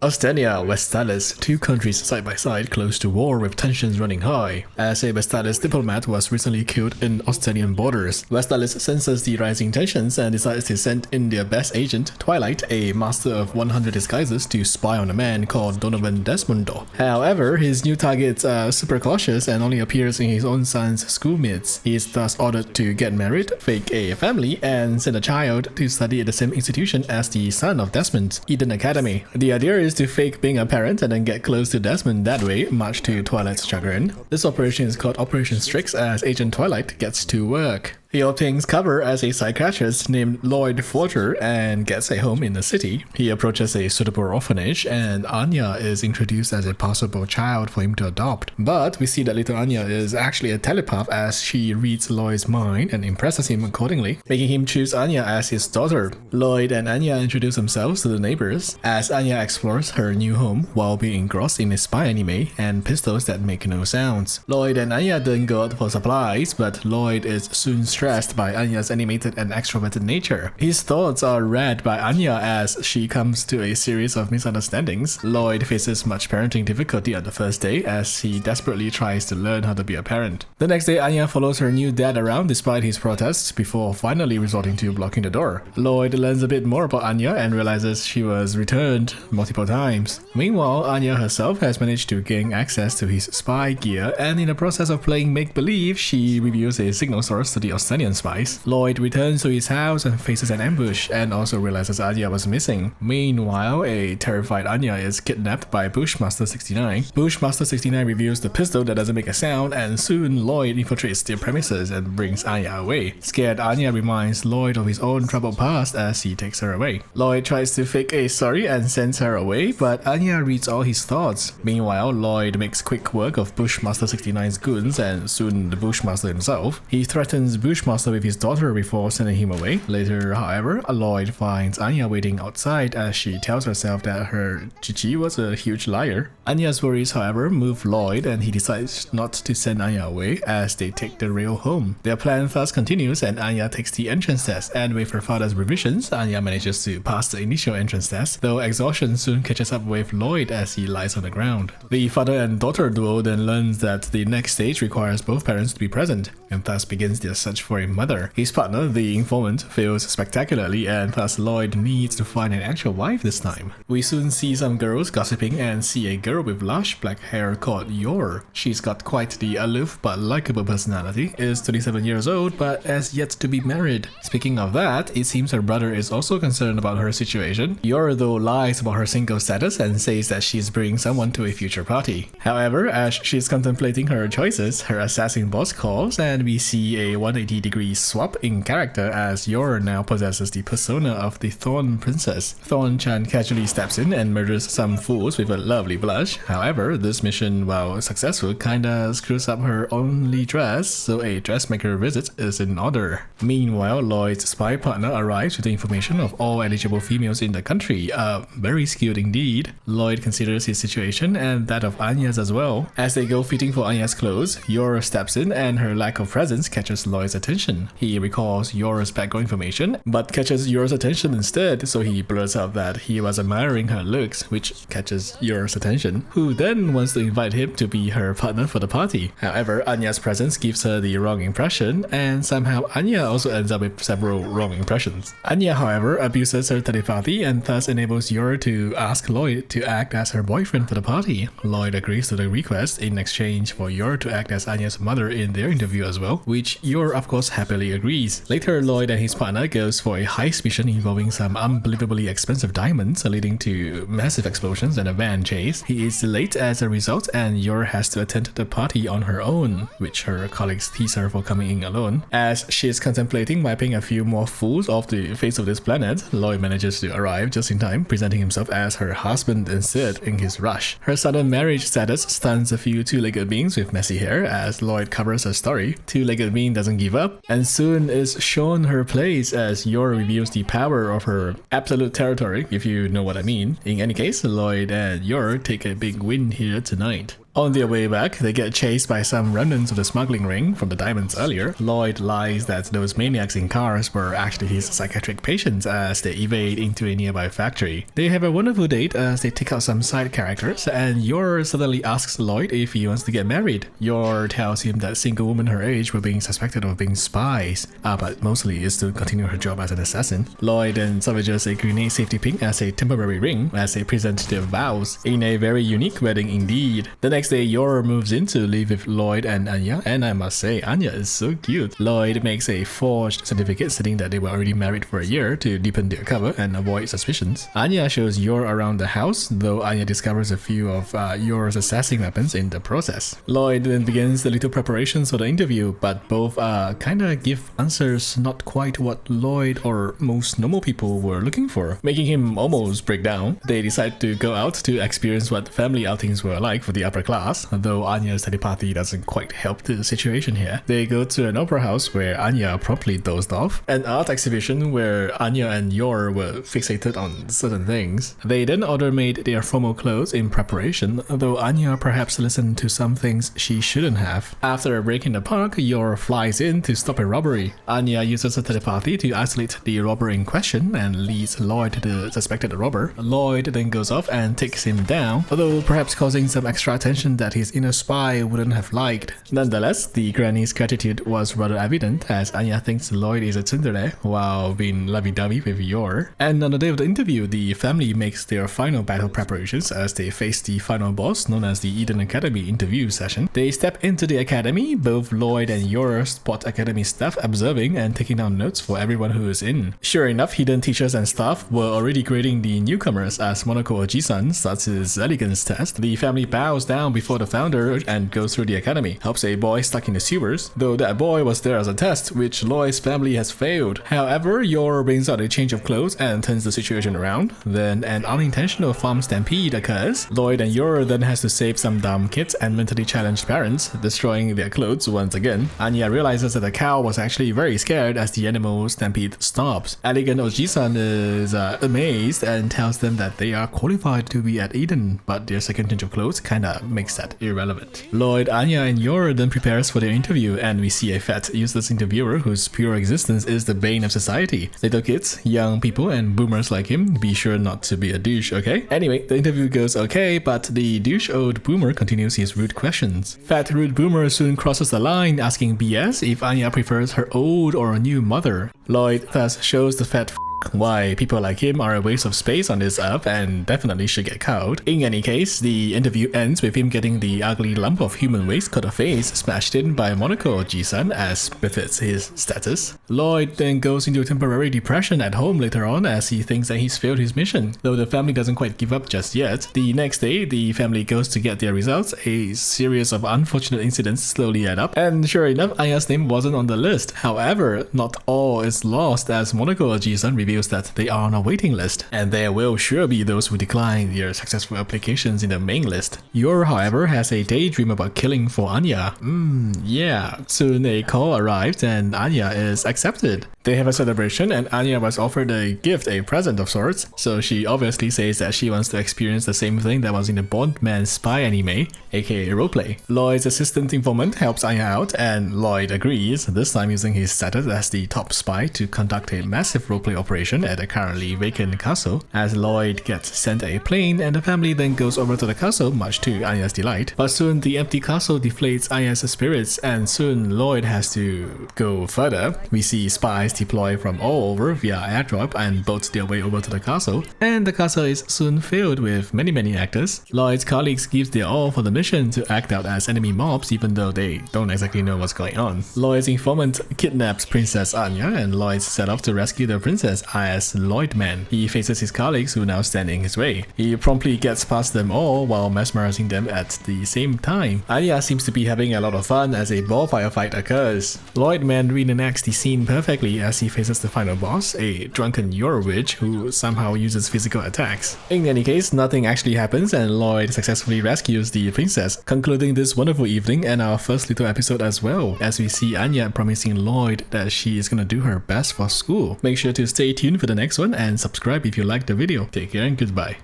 Ostania, Westalis, two countries side by side close to war with tensions running high. As a Westalis diplomat was recently killed in Ostanian borders, Westalis senses the rising tensions and decides to send in their best agent, Twilight, a master of 100 disguises, to spy on a man called Donovan Desmondo. However, his new targets are super cautious and only appears in his own son's schoolmates. He is thus ordered to get married, fake a family, and send a child to study at the same institution as the son of Desmond, Eden Academy. The idea is to fake being a parent and then get close to Desmond that way, much to Twilight's chagrin. This operation is called Operation Strix as Agent Twilight gets to work. He obtains cover as a psychiatrist named Lloyd Forger and gets a home in the city. He approaches a suitable orphanage and Anya is introduced as a possible child for him to adopt. But we see that little Anya is actually a telepath as she reads Lloyd's mind and impresses him accordingly, making him choose Anya as his daughter. Lloyd and Anya introduce themselves to the neighbors as Anya explores her new home while being engrossed in a spy anime and pistols that make no sounds. Lloyd and Anya then go out for supplies, but Lloyd is soon stressed by Anya's animated and extroverted nature. His thoughts are read by Anya as she comes to a series of misunderstandings. Lloyd faces much parenting difficulty on the first day as he desperately tries to learn how to be a parent. The next day, Anya follows her new dad around despite his protests before finally resorting to blocking the door. Lloyd learns a bit more about Anya and realizes she was returned multiple times. Meanwhile, Anya herself has managed to gain access to his spy gear, and in the process of playing make-believe, she reveals a signal source to the Ostanian spies. Lloyd returns to his house and faces an ambush and also realizes Anya was missing. Meanwhile, a terrified Anya is kidnapped by Bushmaster 69. Bushmaster 69 reveals the pistol that doesn't make a sound, and soon Lloyd infiltrates their premises and brings Anya away. Scared Anya reminds Lloyd of his own troubled past as he takes her away. Lloyd tries to fake a sorry and sends her away, but Anya reads all his thoughts. Meanwhile, Lloyd makes quick work of Bushmaster 69's goons and soon the Bushmaster himself. He threatens Bushmaster with his daughter before sending him away. Later, however, Lloyd finds Anya waiting outside as she tells herself that her Chichi was a huge liar. Anya's worries, however, move Lloyd and he decides not to send Anya away as they take the rail home. Their plan thus continues and Anya takes the entrance test, and with her father's revisions, Anya manages to pass the initial entrance test, though exhaustion soon catches up with Lloyd as he lies on the ground. The father and daughter duo then learns that the next stage requires both parents to be present, and thus begins their search for a mother. His partner, the informant, fails spectacularly and thus Lloyd needs to find an actual wife this time. We soon see some girls gossiping and see a girl with lush black hair called Yor. She's got quite the aloof but likable personality, is 27 years old but has yet to be married. Speaking of that, it seems her brother is also concerned about her situation. Yor though lies about her single status and says that she's bringing someone to a future party. However, as she's contemplating her choices, her assassin boss calls and we see a 180-degree swap in character as Yor now possesses the persona of the Thorn Princess. Thorn-chan casually steps in and murders some fools with a lovely blush. However, this mission, while successful, kinda screws up her only dress, so a dressmaker visit is in order. Meanwhile, Lloyd's spy partner arrives with the information of all eligible females in the country. Very skilled indeed. Lloyd considers his situation and that of Anya's as well. As they go fitting for Anya's clothes, Yor steps in and her lack of presence catches Lloyd's attention. He recalls Yor's background information, but catches Yor's attention instead, so he blurts out that he was admiring her looks, which catches Yor's attention, who then wants to invite him to be her partner for the party. However, Anya's presence gives her the wrong impression, and somehow Anya also ends up with several wrong impressions. Anya, however, abuses her telepathy and thus enables Yor to ask Lloyd to act as her boyfriend for the party. Lloyd agrees to the request in exchange for Yor to act as Anya's mother in their interview as well, which Yor of course happily agrees. Later, Lloyd and his partner goes for a heist mission involving some unbelievably expensive diamonds, leading to massive explosions and a van chase. He is late as a result, and Yor has to attend the party on her own, which her colleagues tease her for coming in alone. As she is contemplating wiping a few more fools off the face of this planet, Lloyd manages to arrive just in time, presenting himself as her husband instead in his rush. Her sudden marriage status stuns a few two-legged beings with messy hair as Lloyd covers her story. Two-legged being doesn't give up, and soon is shown her place as Yor reveals the power of her absolute territory, if you know what I mean. In any case, Lloyd and Yor take a big win here tonight. On their way back, they get chased by some remnants of the smuggling ring from the diamonds earlier. Lloyd lies that those maniacs in cars were actually his psychiatric patients as they evade into a nearby factory. They have a wonderful date as they take out some side characters, and Yor suddenly asks Lloyd if he wants to get married. Yor tells him that single women her age were being suspected of being spies, but mostly is to continue her job as an assassin. Lloyd then salvages a grenade safety pin as a temporary ring as they present their vows in a very unique wedding indeed. The next day, Yor moves in to live with Lloyd and Anya, and I must say, Anya is so cute. Lloyd makes a forged certificate stating that they were already married for a year to deepen their cover and avoid suspicions. Anya shows Yor around the house, though Anya discovers a few of Yor's assassin weapons in the process. Lloyd then begins the little preparations for the interview, but both kinda give answers not quite what Lloyd or most normal people were looking for, making him almost break down. They decide to go out to experience what family outings were like for the upper class, though Anya's telepathy doesn't quite help the situation here. They go to an opera house where Anya promptly dozed off, an art exhibition where Anya and Yor were fixated on certain things. They then order-made their formal clothes in preparation, though Anya perhaps listened to some things she shouldn't have. After a break in the park, Yor flies in to stop a robbery. Anya uses her telepathy to isolate the robber in question and leads Lloyd to the suspected robber. Lloyd then goes off and takes him down, although perhaps causing some extra attention that his inner spy wouldn't have liked. Nonetheless, the granny's gratitude was rather evident as Anya thinks Lloyd is a tsundere while being lovey-dovey with Yor. And on the day of the interview, the family makes their final battle preparations as they face the final boss known as the Eden Academy interview session. They step into the academy, both Lloyd and Yor spot academy staff observing and taking down notes for everyone who is in. Sure enough, hidden teachers and staff were already grading the newcomers as Monaco Oji-san starts his elegance test. The family bows down before the founder and goes through the academy, helps a boy stuck in the sewers, though that boy was there as a test, which Lloyd's family has failed. However, Yor brings out a change of clothes and turns the situation around. Then an unintentional farm stampede occurs. Lloyd and Yor then has to save some dumb kids and mentally challenged parents, destroying their clothes once again. Anya realizes that the cow was actually very scared as the animal stampede stops. Elegant Oji-san is amazed and tells them that they are qualified to be at Eden, but their second change of clothes kinda makes that irrelevant. Lloyd, Anya, and Yor then prepares for their interview, and we see a fat, useless interviewer whose pure existence is the bane of society. Little kids, young people, and boomers like him, be sure not to be a douche, okay? Anyway, the interview goes okay, but the douche-old boomer continues his rude questions. Fat, rude boomer soon crosses the line, asking BS if Anya prefers her old or new mother. Lloyd thus shows the fat why people like him are a waste of space on this earth and definitely should get cowed. In any case, the interview ends with him getting the ugly lump of human waste cut off face smashed in by Monaco Oji-san as befits his status. Lloyd then goes into a temporary depression at home later on as he thinks that he's failed his mission, though the family doesn't quite give up just yet. The next day, the family goes to get their results. A series of unfortunate incidents slowly add up, and sure enough, Anya's name wasn't on the list. However, not all is lost as Monaco Oji-san reveals that they are on a waiting list, and there will sure be those who decline their successful applications in the main list. Yor, however, has a daydream about killing for Anya. Yeah. Soon a call arrives and Anya is accepted. They have a celebration and Anya was offered a gift, a present of sorts, so she obviously says that she wants to experience the same thing that was in the Bondman spy anime, aka roleplay. Lloyd's assistant informant helps Anya out and Lloyd agrees, this time using his status as the top spy to conduct a massive roleplay operation at a currently vacant castle. As Lloyd gets sent a plane and the family then goes over to the castle, much to Anya's delight. But soon the empty castle deflates Anya's spirits and soon Lloyd has to go further. We see spies deploy from all over via airdrop and boat their way over to the castle, and the castle is soon filled with many actors. Lloyd's colleagues give their all for the mission to act out as enemy mobs even though they don't exactly know what's going on. Lloyd's informant kidnaps Princess Anya and Lloyd set off to rescue the princess as Lloydman. He faces his colleagues who now stand in his way. He promptly gets past them all while mesmerizing them at the same time. Anya seems to be having a lot of fun as a ball firefight occurs. Lloydman reenacts the scene perfectly as he faces the final boss, a drunken Yor witch who somehow uses physical attacks. In any case, nothing actually happens and Lloyd successfully rescues the princess, concluding this wonderful evening and our first little episode as well, as we see Anya promising Lloyd that she is gonna do her best for school. Make sure to stay tuned for the next one and subscribe if you liked the video. Take care and goodbye.